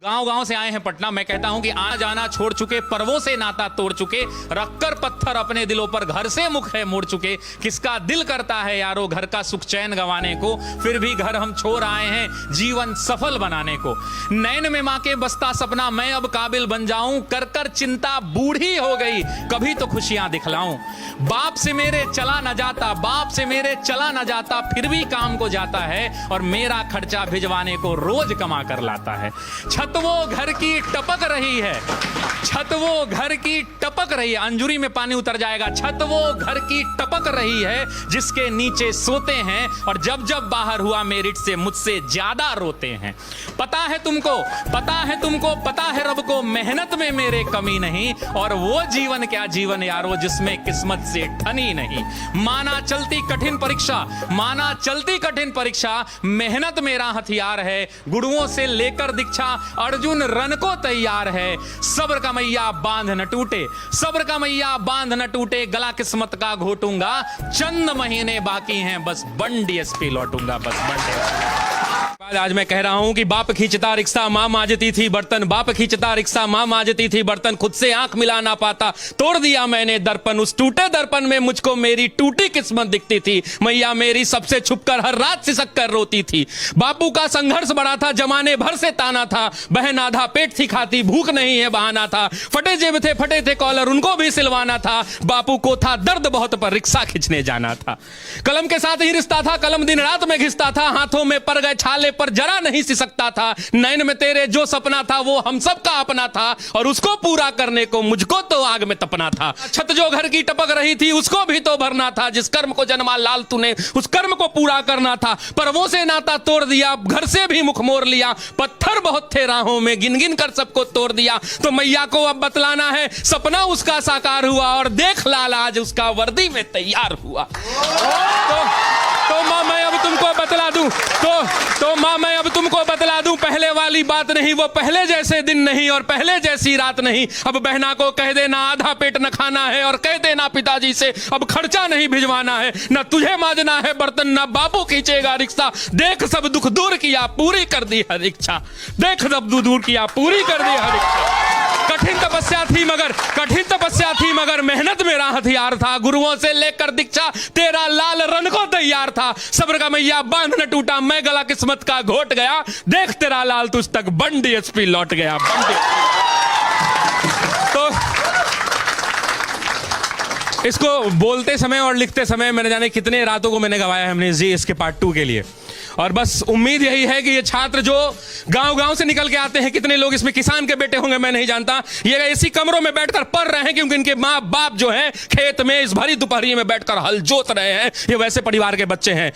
गांव गांव से आए हैं पटना। मैं कहता हूं कि आ जाना छोड़ चुके, पर्वों से नाता तोड़ चुके, रखकर पत्थर अपने दिलों पर घर से मुख है मोड़ चुके। किसका दिल करता है यारो घर का सुख चैन गंवाने को, फिर भी घर हम छोड़ आए हैं जीवन सफल बनाने को। नैन में मां के बसता सपना मैं अब काबिल बन जाऊं, कर कर चिंता बूढ़ी हो गई कभी तो खुशियां दिखलाऊं। बाप से मेरे चला न जाता, बाप से मेरे चला न जाता, फिर भी काम को जाता है और मेरा खर्चा भिजवाने को रोज कमा कर लाता है। छत वो घर की टपक रही है, छत वो घर की टपक रही है, अंजुरी में पानी उतर जाएगा। छत वो घर की टपक रही है जिसके नीचे सोते हैं और जब जब बाहर हुआ मेरिट से मुझसे ज्यादा रोते हैं। पता है तुमको, पता है तुमको, पता है रब को मेहनत में मेरे कमी नहीं, और वो जीवन क्या जीवन यारो जिसमें किस्मत से ठनी नहीं। माना चलती कठिन परीक्षा, माना चलती कठिन परीक्षा, मेहनत मेरा हथियार है, गुरुओं से लेकर दीक्षा अर्जुन रन को तैयार है। सब्र का मैया बांध न टूटे, सब्र का मैया बांध न टूटे, गला किस्मत का घोटूंगा, चंद महीने बाकी हैं बस बन डीएसपी लौटूंगा, बस बन डीएसपी। आज मैं कह रहा हूं कि बाप खींचता रिक्शा मां मांजती थी बर्तन, बाप खींचता रिक्शा मां मांजती थी बर्तन, खुद से आंख मिला ना पाता तोड़ दिया मैंने दर्पण। उस टूटे दर्पण में मुझको मेरी टूटी किस्मत दिखती थी, मैया मेरी सबसे छुपकर हर रात सिसक कर रोती थी। बापू का संघर्ष बड़ा था, जमाने भर से ताना था, बहन आधा पेट थी खाती, भूख नहीं है बहाना था, फटे जेब थे फटे थे कॉलर उनको भी सिलवाना था। बापू को था दर्द बहुत पर रिक्शा खींचने जाना था। कलम के साथ ही रिश्ता था, कलम दिन रात में घिसता था, हाथों में पर गए छाले पर जरा नहीं सिसकता था। नैन में तेरे जो सपना था वो हम सब का अपना था, और उसको पूरा करने को मुझको तो आग में तपना था। छत जो घर की टपक रही थी उसको भी तो भरना था, जिस कर्म को जन्मा लाल तूने उस कर्म को पूरा करना था। पर्वों से नाता तोड़ दिया, घर से भी मुख मोड़ लिया, पत्थर बहुत थे राहों में गिन गिन कर सबको तोड़ दिया। तो मैया को अब बतलाना है सपना उसका साकार हुआ, और देख लाल आज उसका वर्दी में तैयार हुआ। तो मां मैं अब तुमको बतला दूं, तो मां मैं अब तुमको बतला दूं, पहले वाली बात नहीं, वो पहले जैसे दिन नहीं और पहले जैसी रात नहीं। अब बहना को कह देना आधा पेट न खाना है, और कह देना पिताजी से अब खर्चा नहीं भिजवाना है। न तुझे मांजना है बर्तन, न बापू खींचेगा रिक्शा, देख सब दुख दूर किया पूरी कर दी हर इच्छा, देख सब दुख दूर किया पूरी कर दी हर इच्छा। कठिन तपस्या थी मगर, कठिन तपस्या थी मगर मेहनत मेरा हथियार था, गुरुओं से लेकर दीक्षा तेरा लाल रन को तैयार था। सब्र का मैया बांध न टूटा, मैं गला किस्मत का घोट गया, देख तेरा लाल तुझ तक बन डीएसपी लौट गया, बन डीएसपी। तो इसको बोलते समय और लिखते समय मैंने जाने कितने रातों को मैंने गवाया है हमने जी इसके पार्ट 2 के लिए। और बस उम्मीद यही है कि ये छात्र जो गांव-गांव से निकल के आते हैं, कितने लोग इसमें किसान के बेटे होंगे मैं नहीं जानता, ये इसी कमरों में बैठकर पढ़ रहे हैं क्योंकि इनके माँ बाप जो हैं खेत में इस भरी दोपहरी में बैठकर हल जोत रहे हैं, ये वैसे परिवार के बच्चे हैं।